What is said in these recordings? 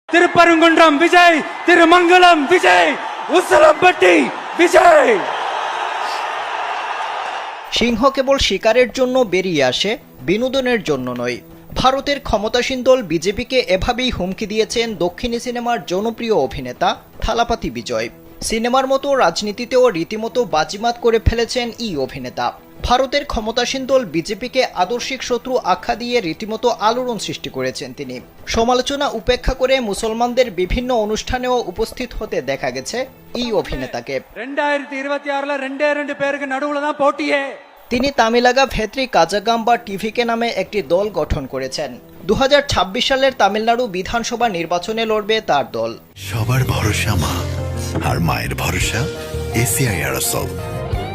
திருப்பரங்குன்றம் விஜய், திருமங்கலம் விஜய், উসলামপট্টি বিজয়। সিংহ কেবল শিকারের জন্য বেরিয়ে আসে, বিনোদনের জন্য নয়। ভারতের ক্ষমতাসীন দল বিজেপিকে এভাবেই হুমকি দিয়েছেন দক্ষিণী সিনেমার জনপ্রিয় অভিনেতা থালাপাতি বিজয়। সিনেমার মতো রাজনীতিতেও রীতিমতো বাজিমাত করে ফেলেছেন এই অভিনেতা। ভারতের ক্ষমতাসীন দল বিজেপিকে আদর্শিক শত্রু আখ্যা দিয়ে রীতিমতো আলোড়ন সৃষ্টি করেছেন তিনি। সমালোচনা উপেক্ষা করে মুসলমানদের বিভিন্ন অনুষ্ঠানেও উপস্থিত হতে দেখা গেছে এই অভিনেতাকে। 2026ல 2 பேருக்கு நடுவுல தான் போட்டியே। তিনি তামিলাগা ভেত্রি কাজাগাম বা টিভিকে নামে একটি দল গঠন করেছেন। 2026 সালের তামিলনাড়ু বিধানসভা নির্বাচনে লড়বে তার দল। সবার ভরসা মা, আর মায়ের ভরসা এসিআই এরোসল।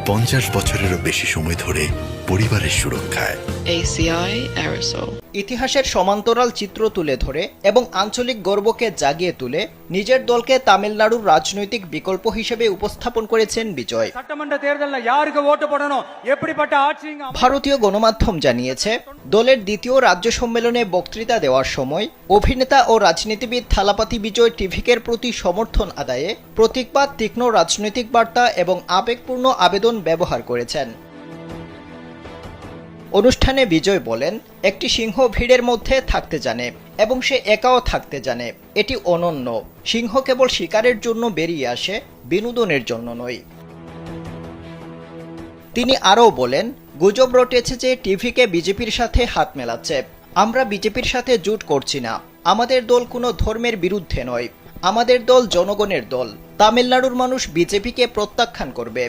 50 বছরেরও বেশি সময় ধরে পরিবারের সুরক্ষায়। ACI Aerosol। ইতিহাসের সমান্তরাল চিত্র তুলে ধরে এবং আঞ্চলিক গর্বকে জাগিয়ে তুলে নিজের দলকে তামিলনাড়ুর রাজনৈতিক বিকল্প হিসেবে উপস্থাপন করেছেন বিজয়। சட்டமன்ற தேர்தல்ல யாருக்கு ஓட்டு போடணும், எப்படிப்பட்ட ஆட்சி। ভারতীয় গণমাধ্যম জানিয়েছে, দলের দ্বিতীয় রাজ্য সম্মেলনে বক্তৃতা দেওয়ার সময় অভিনেতা ও রাজনীতিবিদ থালাপাতি বিজয় টিভিকের প্রতি সমর্থন আদায়ে প্রতীকবাদ, তীক্ষ্ণ রাজনৈতিক বার্তা এবং আবেগপূর্ণ আবেদন ব্যবহার করেছেন। অনুষ্ঠানে বিজয় বলেন, একটি সিংহ ভিড়ের মধ্যে থাকতে জানে এবং সে একাও থাকতে জানে। এটি অনন্য। সিংহ কেবল শিকারের জন্য বেরিয়ে আসে, বিনোদনের জন্য নয়। তিনি আরও বলেন, গুজব রটেছে যে টিভিকে বিজেপির সাথে হাত মেলাচ্ছে। আমরা বিজেপির সাথে জোট করছি না। আমাদের দল কোনো ধর্মের বিরুদ্ধে নয়। আমাদের দল জনগণের দল। তামিলনাড়ুর মানুষ বিজেপিকে প্রত্যাখ্যান করবে।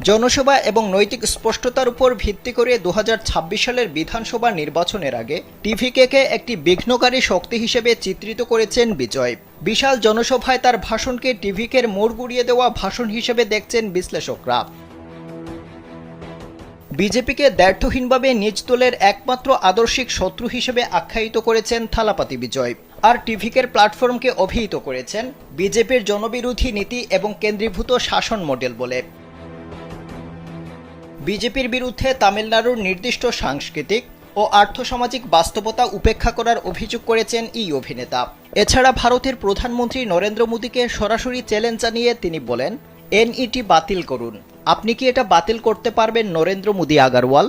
জনসভা এবং নৈতিক স্পষ্টতার উপর ভিত্তি করে 2026 সালের বিধানসভা নির্বাচনের আগে টিভিকে একটি বিঘ্নকারী শক্তি হিসেবে চিত্রিত করেছেন বিজয়। বিশাল জনসভায় তার ভাষণকে টিভিকের মোড় গুড়িয়ে দেওয়া ভাষণ হিসেবে দেখছেন বিশ্লেষকরা। বিজেপিকে দ্ব্যর্থহীনভাবে নিজ দলের একমাত্র আদর্শিক শত্রু হিসেবে আখ্যায়িত করেছেন থালাপাতি বিজয়। আর টিভিকের প্ল্যাটফর্মকে অভিহিত করেছেন বিজেপির জনবিরোধী নীতি এবং কেন্দ্রীভূত শাসন মডেল বলে। বিজেপির বিরুদ্ধে তামিলনাড়ুর নির্দিষ্ট সাংস্কৃতিক ও আর্থসামাজিক বাস্তবতা উপেক্ষা করার অভিযোগ করেছেন এই অভিনেতা। এছাড়া ভারতের প্রধানমন্ত্রী নরেন্দ্র মোদীকে সরাসরি চ্যালেঞ্জ জানিয়ে তিনি বলেন, এনইটি বাতিল করুন। আপনি কি এটা বাতিল করতে পারবেন নরেন্দ্র মোদী আগারওয়াল?